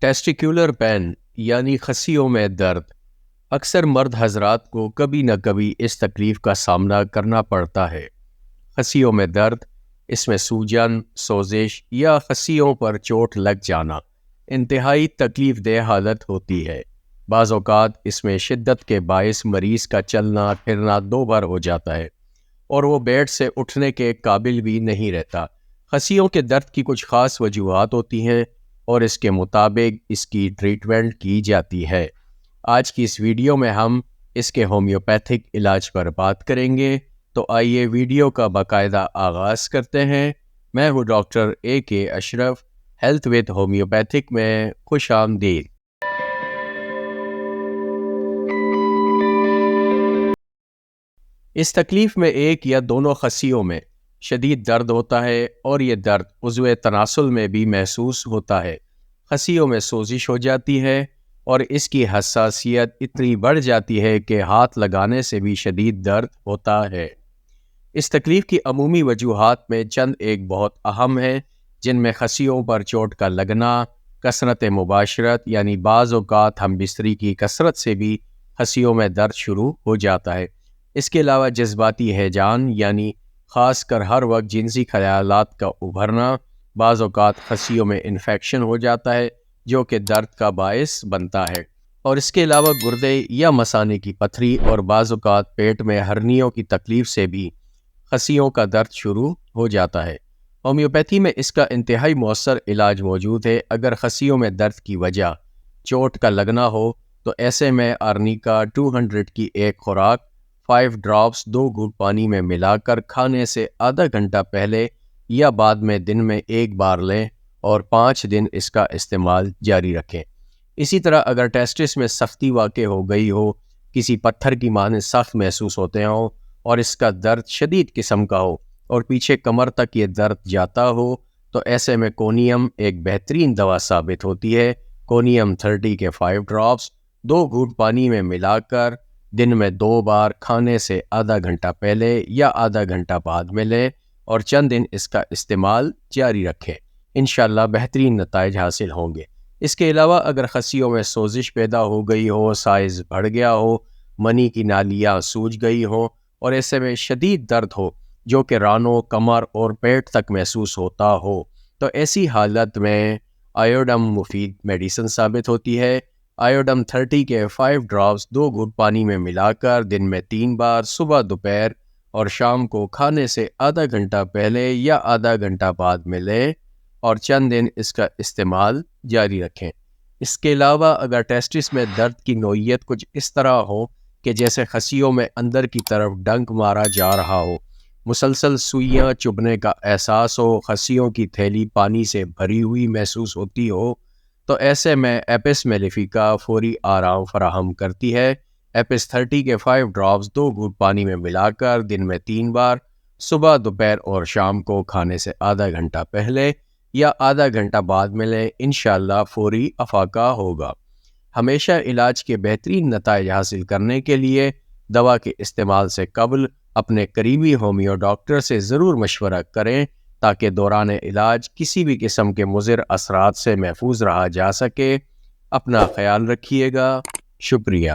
Testicular pain یعنی خصیوں میں درد اکثر مرد حضرات کو کبھی نہ کبھی اس تکلیف کا سامنا کرنا پڑتا ہے۔ خصیوں میں درد، اس میں سوجن، سوزش یا خصیوں پر چوٹ لگ جانا انتہائی تکلیف دہ حالت ہوتی ہے۔ بعض اوقات اس میں شدت کے باعث مریض کا چلنا پھرنا دو بار ہو جاتا ہے اور وہ بیڈ سے اٹھنے کے قابل بھی نہیں رہتا۔ خصیوں کے درد کی کچھ خاص وجوہات ہوتی ہیں اور اس کے مطابق اس کی ٹریٹمنٹ کی جاتی ہے۔ آج کی اس ویڈیو میں ہم اس کے ہومیوپیتھک علاج پر بات کریں گے، تو آئیے ویڈیو کا باقاعدہ آغاز کرتے ہیں۔ میں ہوں doctor AK Ashraf, health with homeopathic میں خوش آمدید۔ اس تکلیف میں ایک یا دونوں خصیوں میں شدید درد ہوتا ہے اور یہ درد عضو تناسل میں بھی محسوس ہوتا ہے۔ خصیوں میں سوزش ہو جاتی ہے اور اس کی حساسیت اتنی بڑھ جاتی ہے کہ ہاتھ لگانے سے بھی شدید درد ہوتا ہے۔ اس تکلیف کی عمومی وجوہات میں چند ایک بہت اہم ہیں، جن میں خصیوں پر چوٹ کا لگنا، کثرت مباشرت یعنی بعض اوقات ہم بستری کی کثرت سے بھی خصیوں میں درد شروع ہو جاتا ہے۔ اس کے علاوہ جذباتی ہیجان یعنی خاص کر ہر وقت جنسی خیالات کا ابھرنا، بعض اوقات خصیوں میں انفیکشن ہو جاتا ہے جو کہ درد کا باعث بنتا ہے، اور اس کے علاوہ گردے یا مثانے کی پتھری اور بعض اوقات پیٹ میں ہرنیوں کی تکلیف سے بھی خصیوں کا درد شروع ہو جاتا ہے۔ ہومیوپیتھی میں اس کا انتہائی مؤثر علاج موجود ہے۔ اگر خصیوں میں درد کی وجہ چوٹ کا لگنا ہو تو ایسے میں آرنیکا 200 کی ایک خوراک 5 ڈراپس 2 گھونٹ پانی میں ملا کر کھانے سے آدھا گھنٹہ پہلے یا بعد میں دن میں ایک بار لیں اور 5 دن اس کا استعمال جاری رکھیں۔ اسی طرح اگر ٹیسٹس میں سختی واقع ہو گئی ہو، کسی پتھر کی مانند سخت محسوس ہوتے ہوں اور اس کا درد شدید قسم کا ہو اور پیچھے کمر تک یہ درد جاتا ہو، تو ایسے میں کونیم ایک بہترین دوا ثابت ہوتی ہے۔ کونیم 30 کے 5 ڈراپس 2 گھونٹ پانی میں ملا کر دن میں 2 بار کھانے سے آدھا گھنٹہ پہلے یا آدھا گھنٹہ بعد میں لیں اور چند دن اس کا استعمال جاری رکھیں۔ انشاءاللہ بہترین نتائج حاصل ہوں گے۔ اس کے علاوہ اگر خصیوں میں سوزش پیدا ہو گئی ہو، سائز بڑھ گیا ہو، منی کی نالیاں سوج گئی ہوں اور ایسے میں شدید درد ہو جو کہ رانوں، کمر اور پیٹ تک محسوس ہوتا ہو، تو ایسی حالت میں آیوڈم مفید میڈیسن ثابت ہوتی ہے۔ آیوڈم 30 کے 5 ڈراپس 2 گھونٹ پانی میں ملا کر دن میں 3 بار صبح، دوپہر اور شام کو کھانے سے آدھا گھنٹہ پہلے یا آدھا گھنٹہ بعد میں لیں اور چند دن اس کا استعمال جاری رکھیں۔ اس کے علاوہ اگر ٹیسٹس میں درد کی نوعیت کچھ اس طرح ہو کہ جیسے خصیوں میں اندر کی طرف ڈنک مارا جا رہا ہو، مسلسل سوئیاں چبھنے کا احساس ہو، خصیوں کی تھیلی پانی سے بھری ہوئی محسوس ہوتی ہو، تو ایسے میں ایپس میلیفیکا فوری آرام فراہم کرتی ہے۔ ایپس 30 کے 5 ڈراپس 2 گھونٹ پانی میں ملا کر دن میں 3 بار صبح، دوپہر اور شام کو کھانے سے آدھا گھنٹہ پہلے یا آدھا گھنٹہ بعد میں لیں، انشاءاللہ فوری افاقہ ہوگا۔ ہمیشہ علاج کے بہترین نتائج حاصل کرنے کے لیے دوا کے استعمال سے قبل اپنے قریبی ہومیو ڈاکٹر سے ضرور مشورہ کریں تاکہ دوران علاج کسی بھی قسم کے مضر اثرات سے محفوظ رہا جا سکے۔ اپنا خیال رکھیے گا۔ شکریہ۔